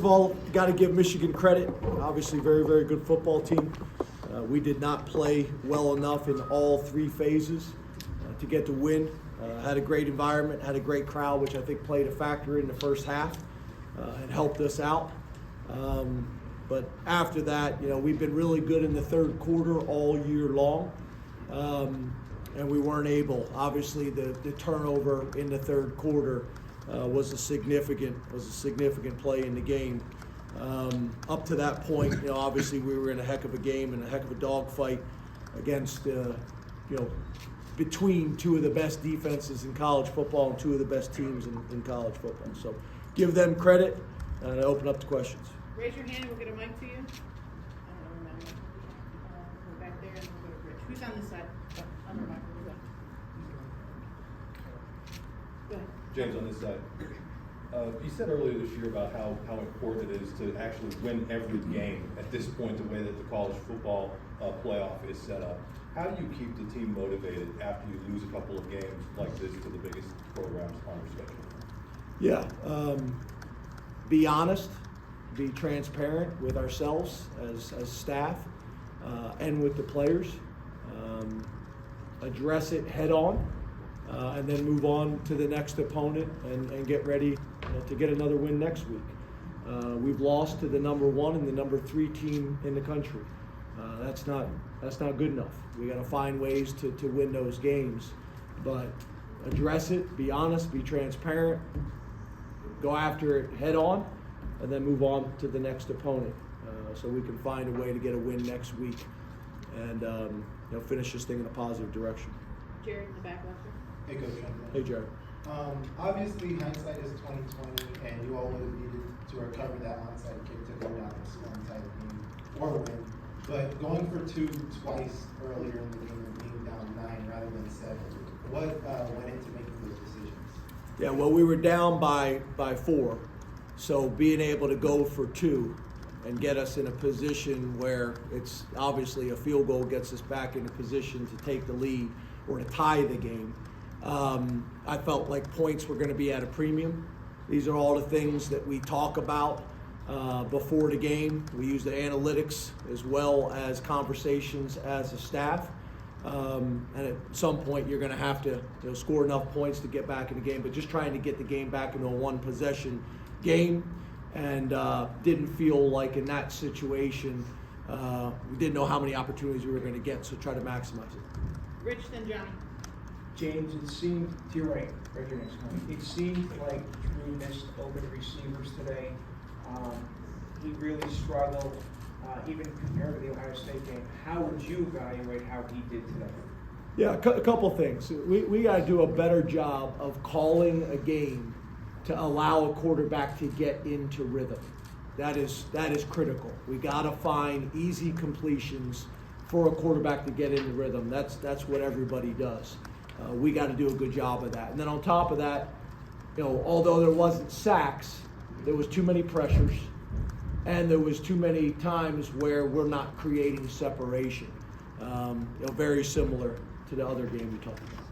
First of all, got to give Michigan credit. Obviously, very, very good football team. We did not play well enough in all three phases to get the win. Had a great environment, had a great crowd, which I think played a factor in the first half and helped us out. But after that, we've been really good in the third quarter all year long, and we weren't able. Obviously, the turnover in the third quarter was a significant play in the game. Up to that point, obviously we were in a heck of a game and a heck of a dogfight against, between two of the best defenses in college football and two of the best teams in college football. So give them credit and open up to questions. Raise your hand and we'll get a mic to you. I don't know. Go back there and we'll go to Rich. Who's on this side? Oh, other mic. Go ahead. James on this side. You said earlier this year about how important it is to actually win every game at this point, the way that the college football playoff is set up. How do you keep the team motivated after you lose a couple of games like this to the biggest programs on your schedule? Yeah, be honest, be transparent with ourselves as staff and with the players. Address it head on. And then move on to the next opponent and get ready to get another win next week. We've lost to the number 1 and the number 3 team in the country. That's not good enough. We got to find ways to win those games, but address it, be honest, be transparent, go after it head on, and then move on to the next opponent so we can find a way to get a win next week and finish this thing in a positive direction. Jared in the back left. Hey, Coach. Hey, Jared. Obviously, hindsight is 20/20, and you all would have needed to recover that onside kick to go down this one-sided game or win. But going for 2 twice earlier in the game and being down 9 rather than 7, what went into making those decisions? Yeah, well, we were down by 4, so being able to go for 2 and get us in a position where it's obviously a field goal gets us back in a position to take the lead or to tie the game. I felt like points were going to be at a premium. These are all the things that we talk about before the game. We use the analytics as well as conversations as a staff. And at some point, you're going to have to score enough points to get back in the game. But just trying to get the game back into a one-possession game, and didn't feel like in that situation we didn't know how many opportunities we were going to get. So try to maximize it. Rich, then Johnny. James, it seemed, to your right here next to me, it seemed like Drew missed open receivers today. He really struggled, even compared to the Ohio State game. How would you evaluate how he did today? Yeah, a couple things. We got to do a better job of calling a game to allow a quarterback to get into rhythm. That is critical. We got to find easy completions for a quarterback to get into rhythm. That's what everybody does. We got to do a good job of that. And then on top of that, although there wasn't sacks, there was too many pressures, and there was too many times where we're not creating separation. Very similar to the other game we talked about.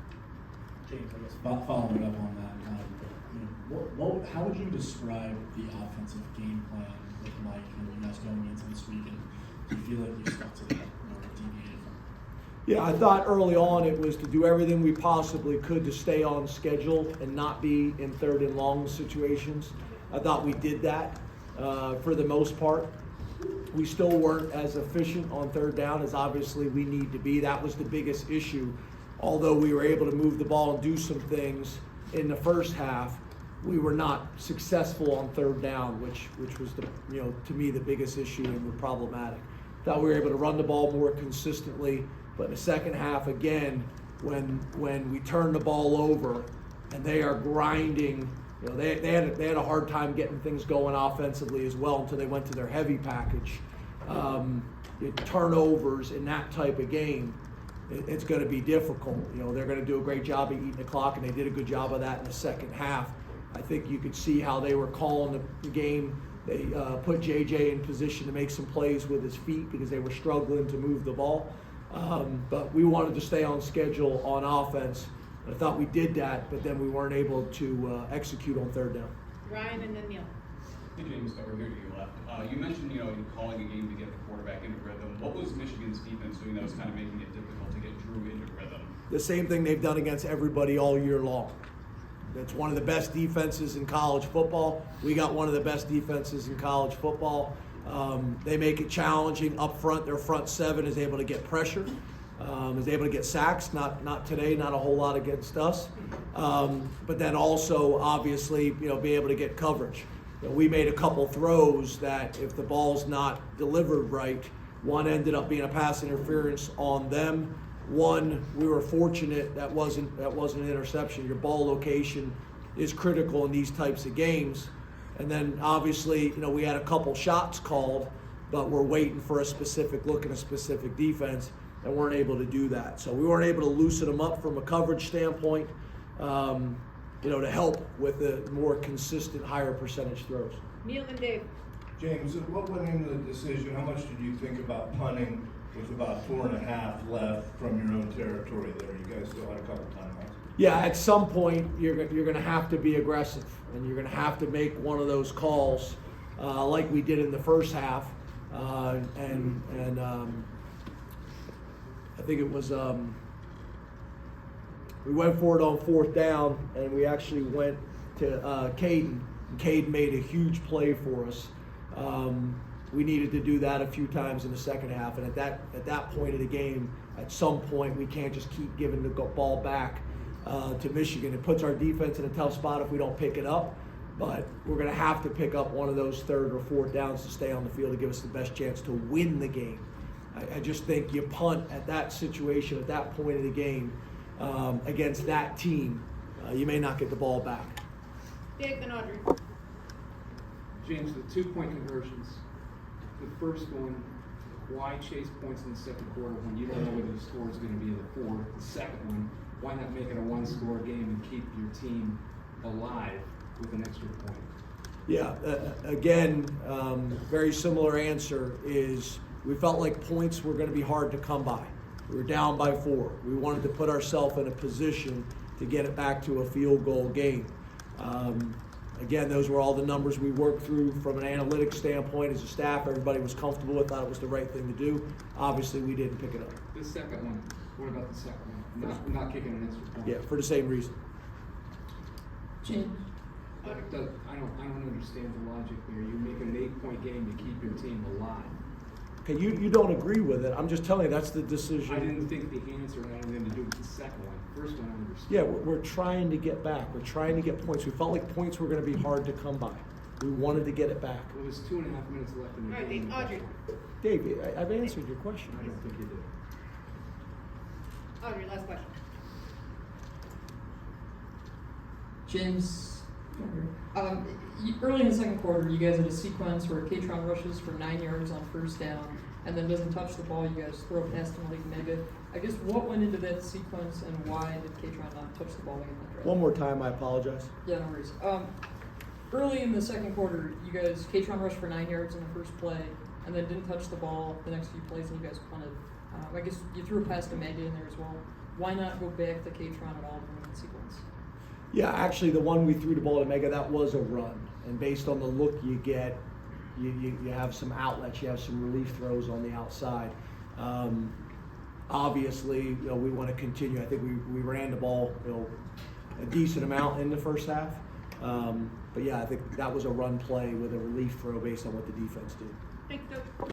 James, I guess following up on that, how would you describe the offensive game plan looking like you guys going into this weekend? Do you feel like you stuck to that or deviated from? Yeah, I thought early on it was to do everything we possibly could to stay on schedule and not be in 3rd and long situations. I thought we did that for the most part. We still weren't as efficient on 3rd down as obviously we need to be. That was the biggest issue. Although we were able to move the ball and do some things in the first half, we were not successful on 3rd down, which was to me the biggest issue and problematic. Thought we were able to run the ball more consistently. But in the second half, again, when we turn the ball over and they are grinding, they had a hard time getting things going offensively as well until they went to their heavy package. Turnovers in that type of game, it's going to be difficult. They're going to do a great job of eating the clock, and they did a good job of that in the second half. I think you could see how they were calling the game. They put JJ in position to make some plays with his feet because they were struggling to move the ball. But we wanted to stay on schedule on offense. I thought we did that, but then we weren't able to execute on 3rd down. Ryan and then Neil. Hey James, over here to your left. You mentioned, in calling a game to get the quarterback into rhythm. What was Michigan's defense doing that was kind of making it difficult to get Drew into rhythm? The same thing they've done against everybody all year long. It's one of the best defenses in college football. We got one of the best defenses in college football. They make it challenging up front. Their front seven is able to get pressure, is able to get sacks. Not today, not a whole lot against us. But then also, obviously, be able to get coverage. We made a couple throws that if the ball's not delivered right, one ended up being a pass interference on them. One, we were fortunate that wasn't an interception. Your ball location is critical in these types of games. And then obviously, we had a couple shots called, but we're waiting for a specific look and a specific defense, and weren't able to do that. So we weren't able to loosen them up from a coverage standpoint, to help with the more consistent, higher percentage throws. Neil and Dave. James, what went into the decision? How much did you think about punting with about 4.5 left from your own territory there? You guys still had a couple timeouts. Yeah, at some point you're going to have to be aggressive, and you're going to have to make one of those calls, like we did in the first half, and I think it was we went for it on 4th down, and we actually went to Caden. And Caden made a huge play for us. We needed to do that a few times in the second half, and at that point of the game, at some point we can't just keep giving the ball back to Michigan. It puts our defense in a tough spot if we don't pick it up, but we're going to have to pick up one of those 3rd or 4th downs to stay on the field to give us the best chance to win the game. I just think you punt at that situation, at that point of the game, against that team, you may not get the ball back. Dave and Audrey. James, the 2-point conversions. The first one, why chase points in the second quarter when you don't know whether the score is going to be the 4th? The second one, why not make it a 1-score game and keep your team alive with an extra point? Yeah, again, very similar answer is we felt like points were going to be hard to come by. We were down by 4. We wanted to put ourselves in a position to get it back to a field goal game. Again, those were all the numbers we worked through from an analytics standpoint as a staff. Everybody was comfortable with, thought it was the right thing to do. Obviously, we didn't pick it up. The second one, what about the second one? Not kicking an extra point. Yeah, for the same reason. James, I don't understand the logic there. You make an 8-point game to keep your team alive. Okay, you don't agree with it. I'm just telling you that's the decision. I didn't think the answer had anything to do with the second one. First one, I understand. Yeah, we're trying to get back. We're trying to get points. We felt like points were going to be hard to come by. We wanted to get it back. Well, there's 2.5 minutes left in the All right, game. Audrey. Dave, I've answered your question. I don't think you did. Audrey, last question. James, early in the second quarter, you guys had a sequence where Katron rushes for 9 yards on 1st down and then doesn't touch the ball. You guys throw past him like mega. I guess what went into that sequence and why did Katron not touch the ball again that drive? One more time, I apologize. Yeah, no worries. Early in the second quarter, you guys, Katron rushed for 9 yards in the first play and then didn't touch the ball the next few plays, and you guys punted. I guess you threw a pass to Mega in there as well. Why not go back to Katron at all during that sequence? Yeah, actually, the one we threw the ball to Mega, that was a run. And based on the look you get, you have some outlets, you have some relief throws on the outside. Obviously, we want to continue. I think we ran the ball, a decent amount in the first half. But yeah, I think that was a run play with a relief throw based on what the defense did. Thank you, Doug.